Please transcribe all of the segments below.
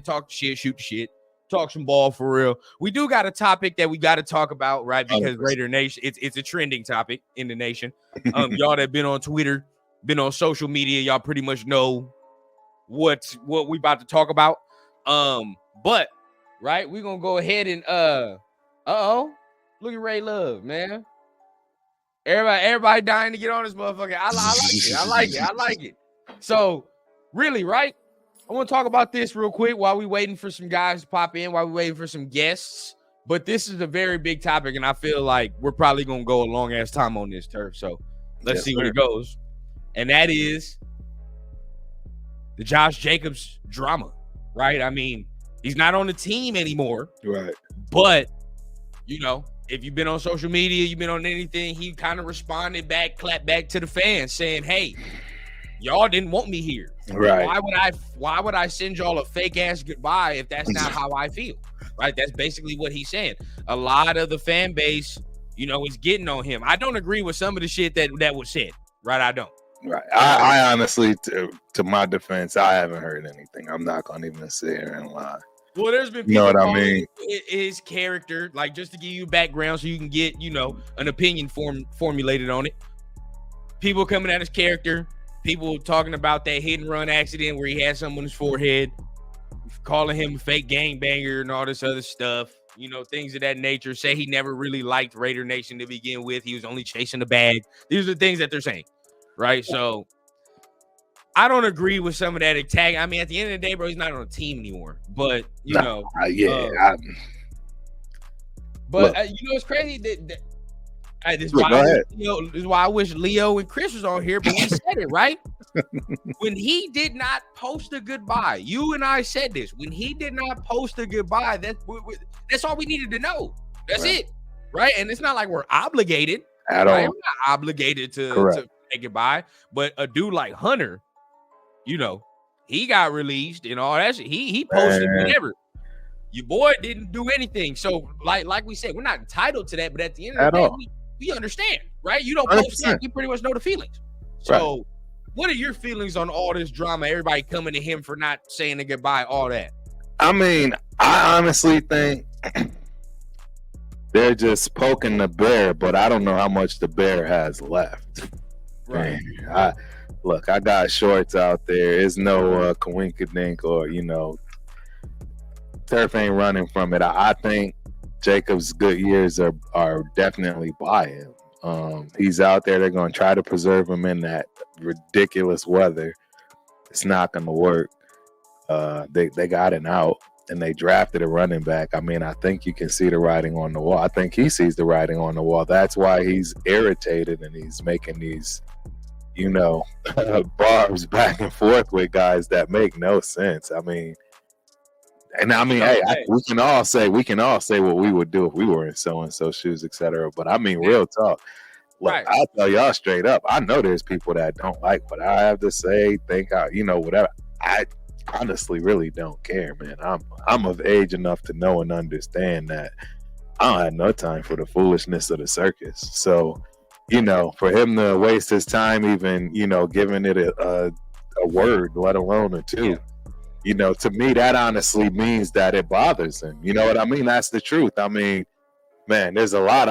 talk shit, shoot the shit, talk some ball for real. We do got a topic that we got to talk about, right? Because Raider Nation, it's a trending topic in the nation. Y'all that been on Twitter, been on social media, y'all pretty much know what we about to talk about. But right, we're gonna go ahead and look at Ray Love, man. Everybody dying to get on this motherfucker. I like it. So, really, right? I want to talk about this real quick while we waiting for some guys to pop in, while we waiting for some guests. But this is a very big topic, and I feel like we're probably going to go a long-ass time on this turf. So, let's see where it goes. And that is the Josh Jacobs drama, right? I mean, he's not on the team anymore. Right. But, you know, if you've been on social media, you've been on anything, he kind of responded back, clapped back to the fans saying, hey, y'all didn't want me here. Right. Why would I send y'all a fake ass goodbye if that's not how I feel? Right. That's basically what he's saying. A lot of the fan base, you know, is getting on him. I don't agree with some of the shit that was said. Right. I don't. Right. I honestly, to my defense, I haven't heard anything. I'm not going to even sit here and lie. Well, there's been people calling his character, like, just to give you background so you can get, you know, an opinion formulated on it. People coming at his character, people talking about that hit and run accident where he had something on his forehead, calling him a fake gangbanger and all this other stuff, you know, things of that nature. Say he never really liked Raider Nation to begin with. He was only chasing the bag. These are the things that they're saying, right? So I don't agree with some of that attack. I mean, at the end of the day, bro, he's not on a team anymore. But, you know. It's crazy that this is why I wish Leo and Chris was on here, but we said it, right? When he did not post a goodbye, you and I said this. When he did not post a goodbye, that's all we needed to know. That's it, right? And it's not like we're obligated. At all. We're not obligated to say goodbye. But a dude like Hunter, you know, he got released and all that shit. He posted whatever. Your boy didn't do anything. So, like we said, we're not entitled to that. But at the end of the day, we understand, right? You don't post that, you pretty much know the feelings. So, what are your feelings on all this drama? Everybody coming to him for not saying a goodbye, all that. I mean, I honestly think they're just poking the bear, but I don't know how much the bear has left. Right. I got shorts out there. It's no coinkydink or, you know, turf ain't running from it. I think Jacob's good years are definitely by him. He's out there. They're going to try to preserve him in that ridiculous weather. It's not going to work. They got an out, and they drafted a running back. I mean, I think you can see the writing on the wall. I think he sees the writing on the wall. That's why he's irritated and he's making these, you know, barbs back and forth with guys that make no sense. I mean, we can all say what we would do if we were in so and so shoes, etc. But I mean, real talk. Look, I'll tell y'all straight up. I know there's people that don't like what I have to say, whatever. I honestly really don't care, man. I'm of age enough to know and understand that I don't have no time for the foolishness of the circus. So, you know, for him to waste his time even, you know, giving it a word, let alone a two. Yeah. You know, to me, that honestly means that it bothers him. You know what I mean? That's the truth. I mean, man, there's a lot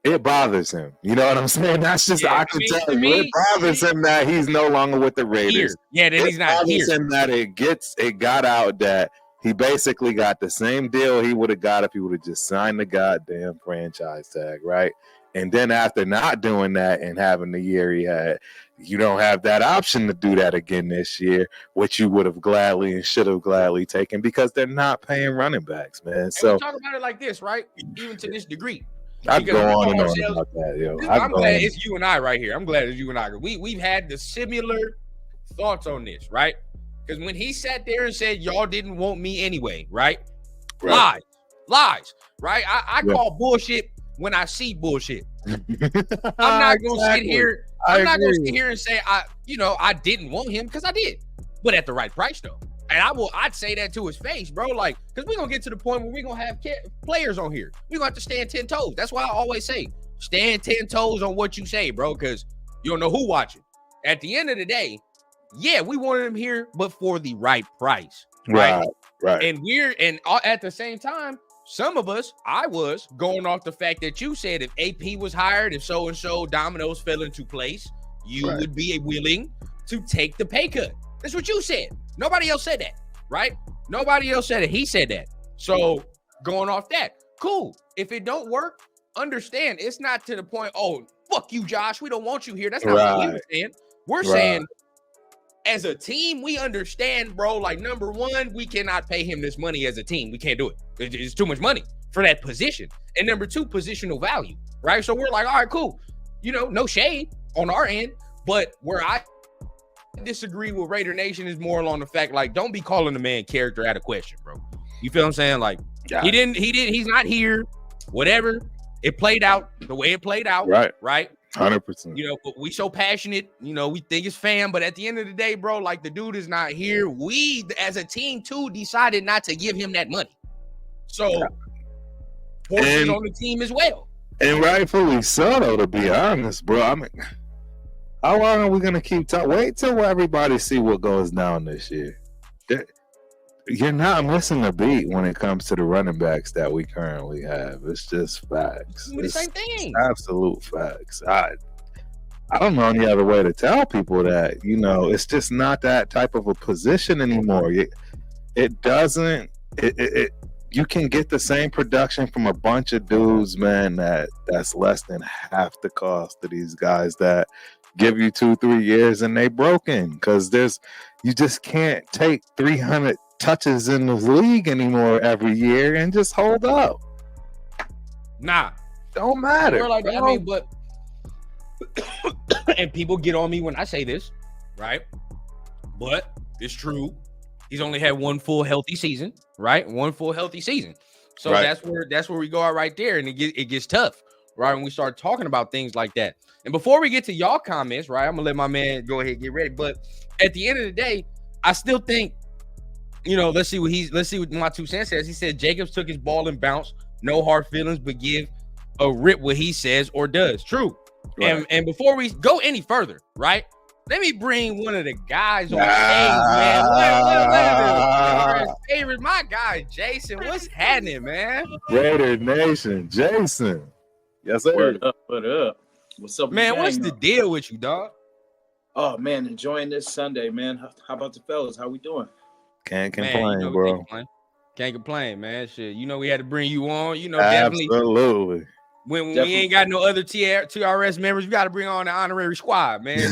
it bothers him. You know what I'm saying? That's just, I can tell you, it bothers him that he's no longer with the Raiders. Yeah, that he's not here. It bothers him that it got out that he basically got the same deal he would have got if he would have just signed the goddamn franchise tag, right? And then after not doing that and having the year he had, you don't have that option to do that again this year, which you would have gladly and should have gladly taken because they're not paying running backs, man. And so we talk about it like this, right? Even to this degree. I go on and on about that, yo. I'm glad it's you and I right here. I'm glad it's you and I. We've had the similar thoughts on this, right? Because when he sat there and said, y'all didn't want me anyway, right? Lies, right? I call bullshit when I see bullshit. I'm not going to sit here. I'm not going to sit here and say, I didn't want him because I did, but at the right price, though. And I'd say that to his face, bro. Like, because we're going to get to the point where we're going to have players on here. We're going to have to stand 10 toes. That's why I always say, stand 10 toes on what you say, bro, because you don't know who watching. At the end of the day, yeah, we wanted him here, but for the right price, right? Right. And at the same time, some of us, I was going off the fact that you said if AP was hired, if so and so dominoes fell into place, you would be willing to take the pay cut. That's what you said. Nobody else said that, right? Nobody else said it. He said that. So going off that, cool. If it don't work, understand it's not to the point, oh, fuck you, Josh. We don't want you here. That's not what we were saying. We're saying, as a team, we understand, bro. Like, number one, we cannot pay him this money as a team. We can't do it. It's too much money for that position. And number two, positional value, right? So we're like, all right, cool. You know, no shade on our end. But where I disagree with Raider Nation is more along the fact, like, don't be calling the man character out of question, bro. You feel what I'm saying? Like, he's not here. Whatever. It played out the way it played out. Right. 100%. You know, but we so passionate, you know, we think it's fam, but at the end of the day, bro, like, the dude is not here. We, as a team, too, decided not to give him that money. So, portion on the team as well. And rightfully so, though, to be honest, bro. I mean, how long are we going to keep talking? Wait till everybody see what goes down this year. You're not missing a beat when it comes to the running backs that we currently have. It's just facts. It's the same thing. Absolute facts. I don't know any other way to tell people that, you know, it's just not that type of a position anymore. It doesn't. You can get the same production from a bunch of dudes, man, that's less than half the cost of these guys that give you 2-3 years and they broken, because you just can't take 300 touches in the league anymore every year and just hold up. Nah, don't matter. Like, I mean, but and people get on me when I say this, right? But it's true. He's only had one full healthy season, right? One full healthy season. So that's where we go out right there, and it gets tough, right? When we start talking about things like that. And before we get to y'all comments, right? I'm gonna let my man go ahead and get ready. But at the end of the day, I still think, you know, let's see what my 2 cents says. He said Jacobs took his ball and bounced. No hard feelings, but give a rip what he says or does. True. Right. And before we go any further, right? Let me bring one of the guys on stage, man. Favorite, my guy, Jason. What's happening, man? Raider Nation, Jason. Yes, sir. What up? What's up, man? What's the deal with you, dog? Oh, man, enjoying this Sunday, man. How about the fellas? How we doing? Can't complain, bro. Can't complain, man. Shit, you know we had to bring you on. You know, absolutely. Definitely. When we ain't got no other TRS members, we got to bring on the honorary squad, man.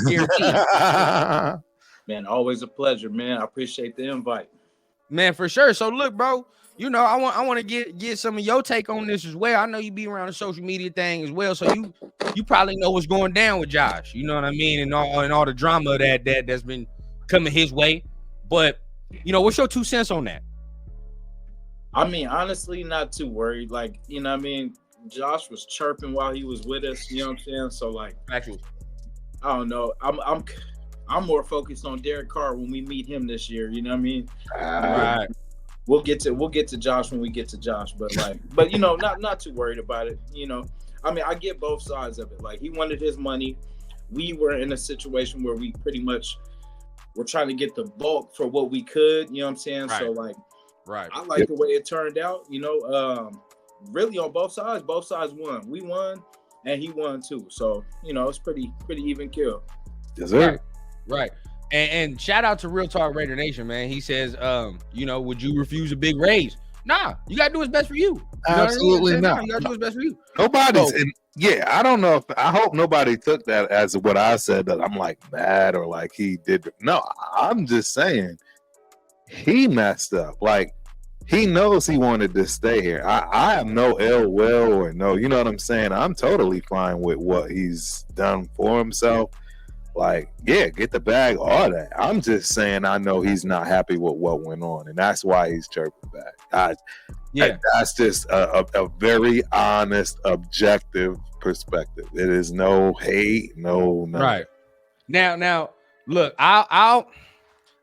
Man, always a pleasure, man. I appreciate the invite, man, for sure. So look, bro, you know I want to get some of your take on this as well. I know you be around the social media thing as well, so you probably know what's going down with Josh. You know what I mean, and all the drama that's been coming his way. But you know, what's your 2 cents on that? I mean, honestly, not too worried. Like, you know what I mean? Josh was chirping while he was with us, you know what I'm saying? So, like, actually, I don't know. I'm more focused on Derek Carr when we meet him this year, you know what I mean? Right. We'll get to Josh when we get to Josh, but you know, not too worried about it, you know. I mean, I get both sides of it. Like, he wanted his money. We were in a situation where we pretty much were trying to get the bulk for what we could, you know what I'm saying? Right. So, like, I like the way it turned out, you know. Really on both sides won. We won and he won too. So, you know, it's pretty even kill. Yes, sir. Right. And shout out to Real Talk Raider Nation, man. He says, you know, would you refuse a big raise? Nah, you gotta do what's best for you. Absolutely not. You gotta do what's best for you. Nobody's I don't know I hope nobody took that as what I said, that I'm like mad or like he did. No, I'm just saying he messed up. Like, he knows he wanted to stay here. I have no ill will or no, you know what I'm saying? I'm totally fine with what he's done for himself. Like, yeah, get the bag, all that. I'm just saying I know he's not happy with what went on, and that's why he's chirping back. That's just a very honest, objective perspective. It is no hate, no. Right. Now, look,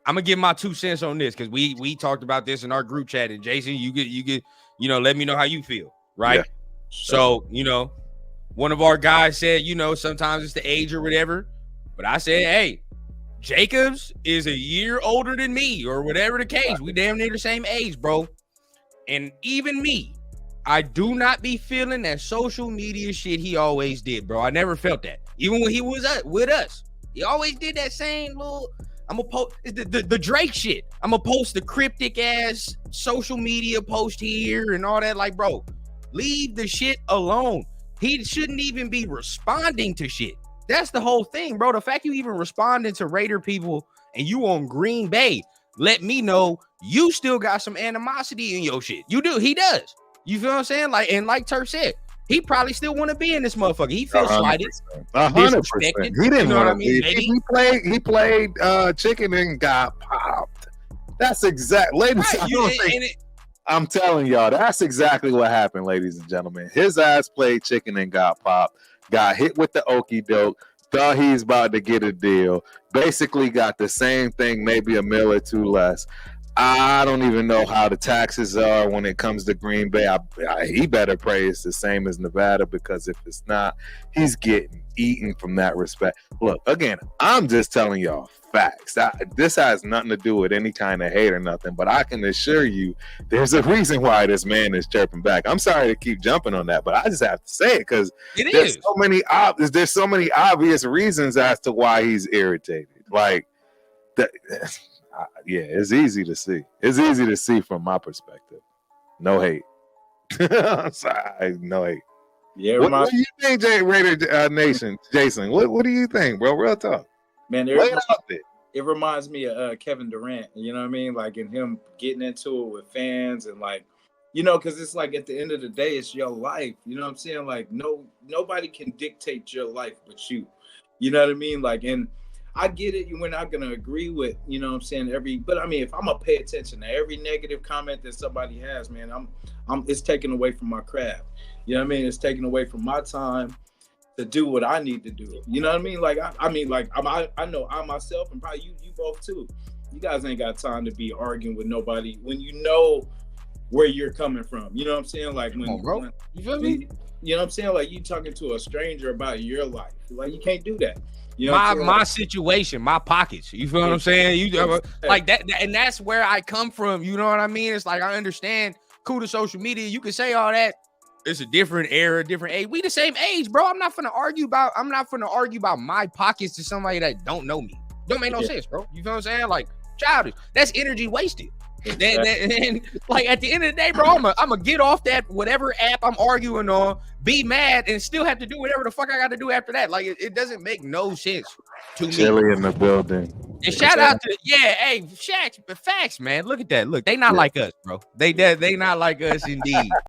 I'm gonna give my 2 cents on this because we talked about this in our group chat. And Jason, you get, you know, let me know how you feel, right? Yeah. So, you know, one of our guys said, you know, sometimes it's the age or whatever, but I said, hey, Jacobs is a year older than me, or whatever the case. We damn near the same age, bro. And even me, I do not be feeling that social media shit he always did, bro. I never felt that. Even when he was with us, he always did that same little. I'm gonna post the Drake shit. I'm gonna post the cryptic ass social media post here and all that. Like, bro, leave the shit alone. He shouldn't even be responding to shit. That's the whole thing, bro. The fact you even responding to Raider people and you on Green Bay, let me know you still got some animosity in your shit. You do. He does. You feel what I'm saying? Like, and like Turk said, he probably still want to be in this motherfucker. He feels slighted, 100%. disrespected. He didn't know what I want mean? to. He played chicken and got popped. That's exact, ladies. Right, I'm telling y'all, that's exactly what happened, ladies and gentlemen. His ass played chicken and got popped. Got hit with the okie doke. Thought he's about to get a deal. Basically, got the same thing, maybe a mil or two less. I don't even know how the taxes are when it comes to Green Bay. He better pray it's the same as Nevada, because if it's not, he's getting eaten from that respect. Look, again, I'm just telling y'all facts. This has nothing to do with any kind of hate or nothing, but I can assure you there's a reason why this man is chirping back. I'm sorry to keep jumping on that, but I just have to say it because there's so many obvious reasons as to why he's irritated. Like that. Yeah, it's easy to see. It's easy to see from my perspective. No hate. I'm sorry, no hate. Yeah, what do you think, Raider Nation, Jason? What do you think, bro? Real talk, man. It reminds me of Kevin Durant. You know what I mean? Like, in him getting into it with fans and like, you know, because it's like at the end of the day, it's your life. You know what I'm saying? Like, nobody can dictate your life but you. You know what I mean? Like, and I get it. We're not going to agree with, you know what I'm saying, but I mean, if I'm going to pay attention to every negative comment that somebody has, man, it's taken away from my craft. You know what I mean? It's taken away from my time to do what I need to do. You know what I mean? Like, I know I myself, and probably you both too, you guys ain't got time to be arguing with nobody when you know where you're coming from. You know what I'm saying? Like, when you feel me? You know what I'm saying? Like, you talking to a stranger about your life. Like, you can't do that. You know my situation, my pockets. You feel what I'm saying? Like that, and that's where I come from. You know what I mean? It's like, I understand. Cool to social media. You can say all that. It's a different era, different age. We the same age, bro. I'm not gonna argue about my pockets to somebody that don't know me. Don't make no sense, bro. You feel what I'm saying? Like, childish. That's energy wasted. And like, at the end of the day, bro, I'm gonna get off that whatever app I'm arguing on, be mad, and still have to do whatever the fuck I got to do after that. Like, it doesn't make no sense to me. Chilly in the building. And shout out to hey, Shaq, but facts, man. Look at that. Look, they not like us, bro. They not like us indeed.